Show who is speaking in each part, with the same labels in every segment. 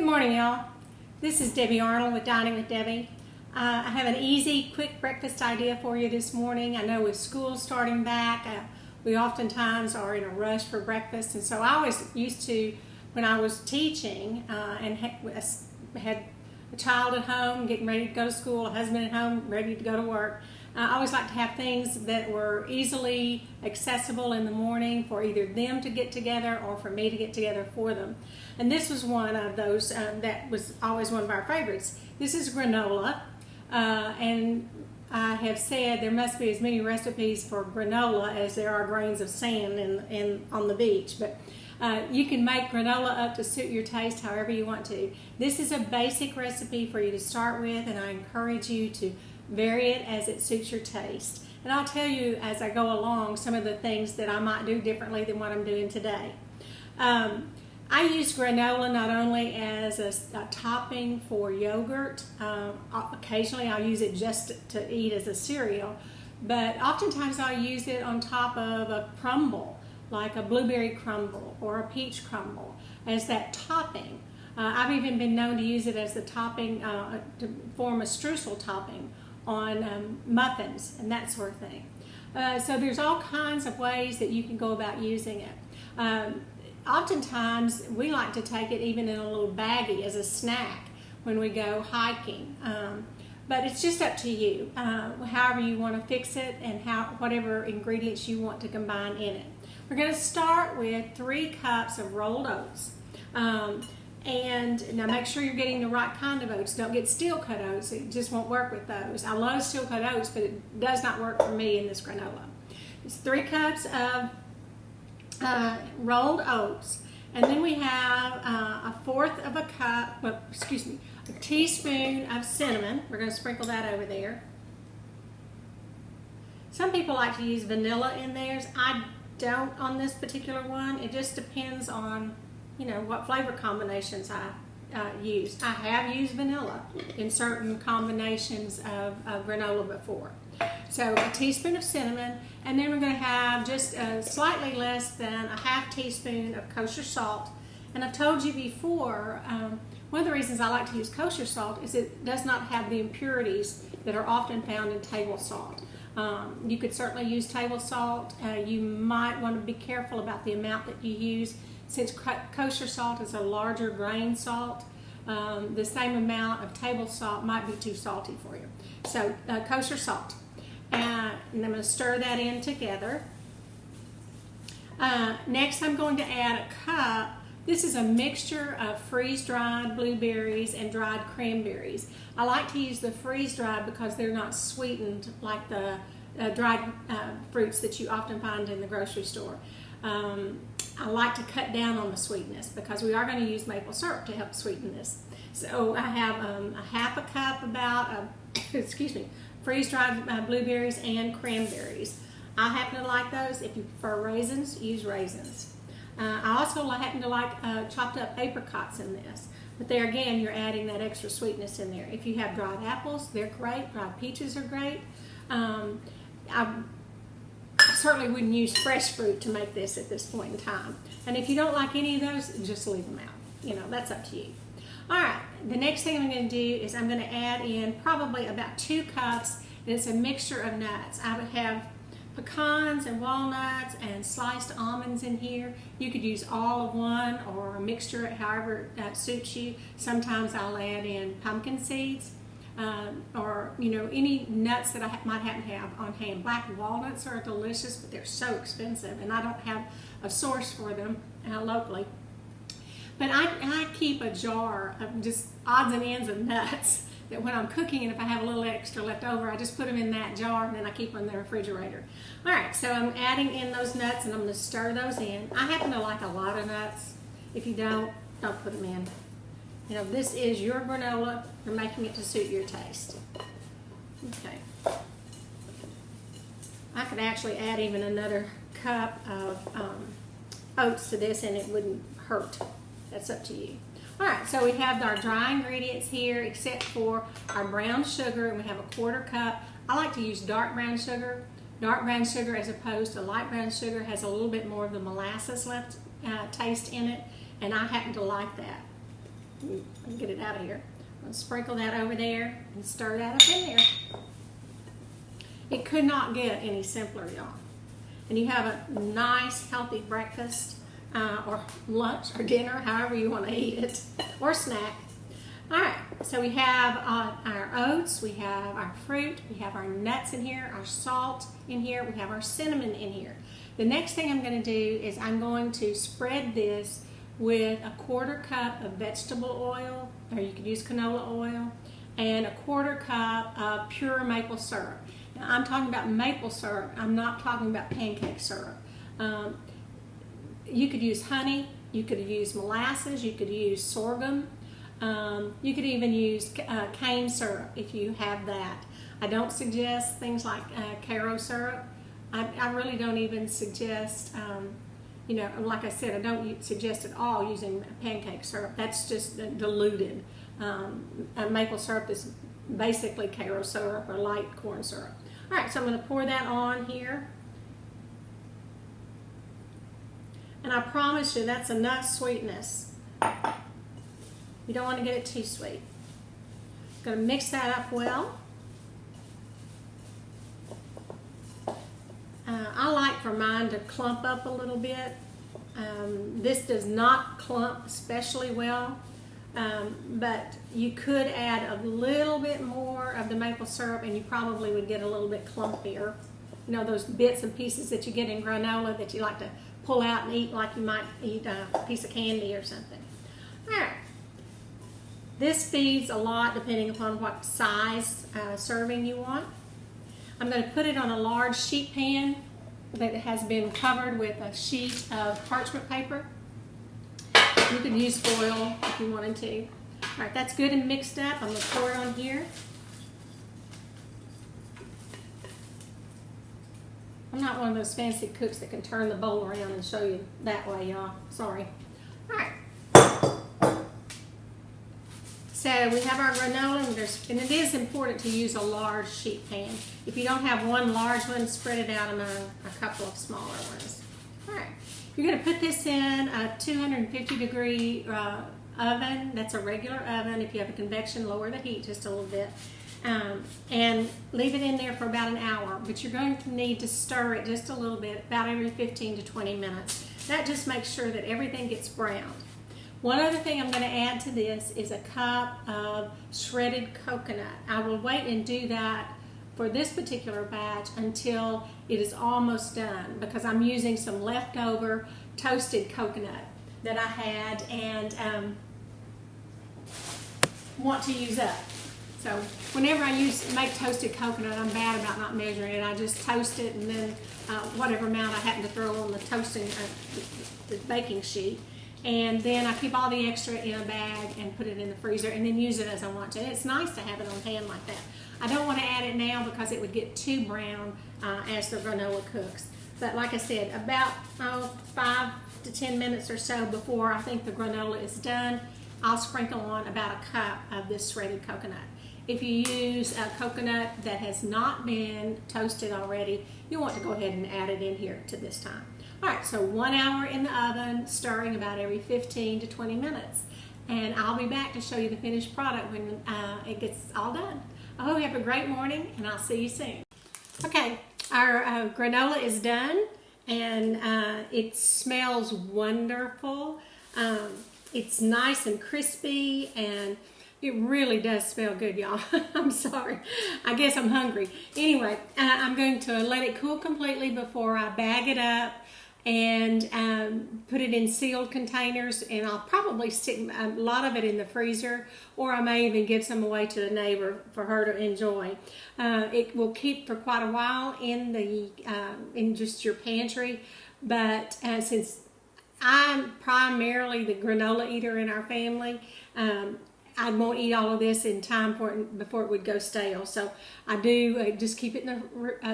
Speaker 1: morning, y'all. This is Debbie Arnold with Dining with Debbie. I have an easy, quick breakfast idea for you this morning. I know with school starting back, we oftentimes are in a rush for breakfast, and so I always used to, when I was teaching and had a child at home getting ready to go to school, a husband at home ready to go to work, I always like to have things that were easily accessible in the morning for either them to get together or for me to get together for them. And this was one of those that was always one of our favorites. This is granola, and I have said there must be as many recipes for granola as there are grains of sand on the beach. But you can make granola up to suit your taste however you want to. This is a basic recipe for you to start with, and I encourage you to vary it as it suits your taste. And I'll tell you as I go along some of the things that I might do differently than what I'm doing today. I use granola not only as a topping for yogurt. Occasionally I'll use it just to eat as a cereal, but oftentimes I'll use it on top of a crumble, like a blueberry crumble or a peach crumble, as that topping. I've even been known to use it as the topping to form a streusel topping on muffins and that sort of thing. So there's all kinds of ways that you can go about using it. Oftentimes we like to take it even in a little baggie as a snack when we go hiking. But it's just up to you, however you want to fix it and whatever ingredients you want to combine in it. We're going to start with 3 cups of rolled oats. And now make sure you're getting the right kind of oats. Don't get steel cut oats. It just won't work with those. I love steel cut oats, but it does not work for me in this granola. It's 3 cups of rolled oats. And then we have a teaspoon of cinnamon. We're going to sprinkle that over there. Some people like to use vanilla in theirs. I don't on this particular one. It just depends on what flavor combinations I use. I have used vanilla in certain combinations of granola before. So a teaspoon of cinnamon, and then we're going to have just slightly less than a half teaspoon of kosher salt. And I've told you before, one of the reasons I like to use kosher salt is it does not have the impurities that are often found in table salt. You could certainly use table salt. You might want to be careful about the amount that you use. Since kosher salt is a larger grain salt, the same amount of table salt might be too salty for you. So kosher salt. And I'm going to stir that in together. Next I'm going to add a cup. This is a mixture of freeze-dried blueberries and dried cranberries. I like to use the freeze-dried because they're not sweetened like the dried fruits that you often find in the grocery store. I like to cut down on the sweetness because we are going to use maple syrup to help sweeten this. So I have a half a cup about freeze-dried blueberries and cranberries. I happen to like those. If you prefer raisins, use raisins. I also happen to like chopped up apricots in this. But there again, you're adding that extra sweetness in there. If you have dried apples, they're great. Dried peaches are great. I certainly wouldn't use fresh fruit to make this at this point in time. And if you don't like any of those, just leave them out. That's up to you. All right, the next thing I'm going to do is I'm going to add in probably about 2 cups, and it's a mixture of nuts. I would have pecans and walnuts and sliced almonds in here. You could use all of one or a mixture, however that suits you. Sometimes I'll add in pumpkin seeds. Or any nuts that I might happen to have on hand. Black walnuts are delicious, but they're so expensive, and I don't have a source for them locally. But I keep a jar of just odds and ends of nuts that when I'm cooking, and if I have a little extra left over, I just put them in that jar, and then I keep them in the refrigerator. All right, so I'm adding in those nuts, and I'm going to stir those in. I happen to like a lot of nuts. If you don't put them in. This is your granola. You're making it to suit your taste. Okay. I could actually add even another cup of oats to this and it wouldn't hurt. That's up to you. All right, so we have our dry ingredients here except for our brown sugar, and we have a 1/4 cup. I like to use dark brown sugar. Dark brown sugar as opposed to light brown sugar has a little bit more of the molasses taste in it, and I happen to like that. Let me get it out of here. I'll sprinkle that over there and stir that up in there. It could not get any simpler, y'all. And you have a nice, healthy breakfast or lunch or dinner, however you want to eat it, or snack. All right, so we have our oats, we have our fruit, we have our nuts in here, our salt in here, we have our cinnamon in here. The next thing I'm going to do is I'm going to spread this with a 1/4 cup of vegetable oil, or you could use canola oil, and a 1/4 cup of pure maple syrup. Now, I'm talking about maple syrup. I'm not talking about pancake syrup. You could use honey, you could use molasses, you could use sorghum. You could even use cane syrup if you have that. I don't suggest things like Caro syrup. I really don't even suggest, like I said, I don't suggest at all using pancake syrup. That's just diluted. Maple syrup is basically Caro syrup or light corn syrup. All right, so I'm going to pour that on here. And I promise you that's enough sweetness. You don't want to get it too sweet. Going to mix that up well. I like for mine to clump up a little bit. This does not clump especially well, but you could add a little bit more of the maple syrup and you probably would get a little bit clumpier. You know, those bits and pieces that you get in granola that you like to pull out and eat like you might eat a piece of candy or something. All right. This feeds a lot depending upon what size serving you want. I'm going to put it on a large sheet pan that has been covered with a sheet of parchment paper. You could use foil if you wanted to. All right, that's good and mixed up. I'm going to pour it on here. I'm not one of those fancy cooks that can turn the bowl around and show you that way, y'all. Sorry. All right. So we have our granola, and it is important to use a large sheet pan. If you don't have one large one, spread it out among a couple of smaller ones. All right, you're going to put this in a 250-degree oven. That's a regular oven. If you have a convection, lower the heat just a little bit. And leave it in there for about an hour. But you're going to need to stir it just a little bit, about every 15 to 20 minutes. That just makes sure that everything gets browned. One other thing I'm going to add to this is a cup of shredded coconut. I will wait and do that for this particular batch until it is almost done, because I'm using some leftover toasted coconut that I had and want to use up. So whenever I make toasted coconut, I'm bad about not measuring it. I just toast it, and then whatever amount I happen to throw on the toasting, the baking sheet. And then I keep all the extra in a bag and put it in the freezer and then use it as I want to. It's nice to have it on hand like that. I don't want to add it now because it would get too brown as the granola cooks. But like I said, about 5 to 10 minutes or so before I think the granola is done, I'll sprinkle on about a cup of this shredded coconut. If you use a coconut that has not been toasted already, you want to go ahead and add it in here to this time. All right, so 1 hour in the oven, stirring about every 15 to 20 minutes. And I'll be back to show you the finished product when it gets all done. I hope you have a great morning, and I'll see you soon. Okay, our granola is done, and it smells wonderful. It's nice and crispy, and it really does smell good, y'all. I'm sorry. I guess I'm hungry. Anyway, I'm going to let it cool completely before I bag it up and put it in sealed containers, and I'll probably stick a lot of it in the freezer, or I may even give some away to a neighbor for her to enjoy. It will keep for quite a while in just your pantry, but since I'm primarily the granola eater in our family, I won't eat all of this in time before it would go stale. So I do just keep it in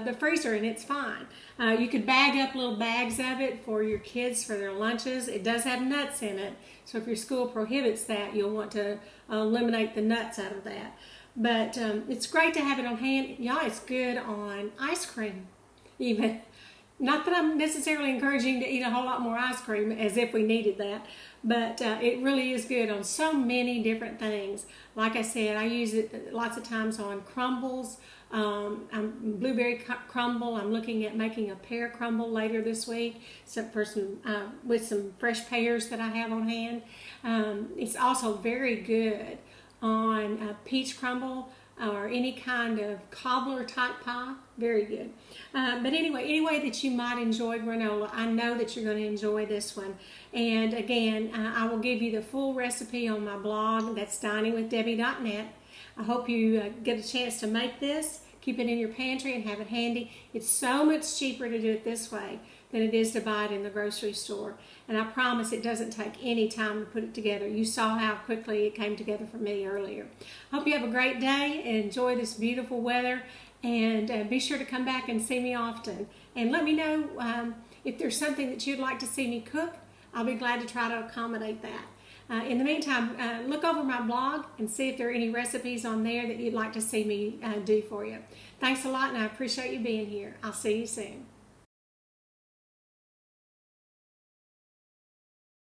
Speaker 1: the freezer, and it's fine. You could bag up little bags of it for your kids for their lunches. It does have nuts in it, so if your school prohibits that, you'll want to eliminate the nuts out of that. But it's great to have it on hand. Yeah, it's good on ice cream even. Not that I'm necessarily encouraging to eat a whole lot more ice cream, as if we needed that, but it really is good on so many different things. Like I said, I use it lots of times on crumbles, blueberry crumble. I'm looking at making a pear crumble later this week, with some fresh pears that I have on hand. It's also very good on peach crumble or any kind of cobbler type pie. Very good. But anyway, any way that you might enjoy granola, I know that you're going to enjoy this one. And again, I will give you the full recipe on my blog. That's diningwithdebbie.net. I hope you get a chance to make this. Keep it in your pantry and have it handy. It's so much cheaper to do it this way than it is to buy it in the grocery store. And I promise it doesn't take any time to put it together. You saw how quickly it came together for me earlier. Hope you have a great day and enjoy this beautiful weather. And be sure to come back and see me often. And let me know if there's something that you'd like to see me cook. I'll be glad to try to accommodate that. In the meantime, look over my blog and see if there are any recipes on there that you'd like to see me do for you. Thanks a lot, and I appreciate you being here. I'll see you soon.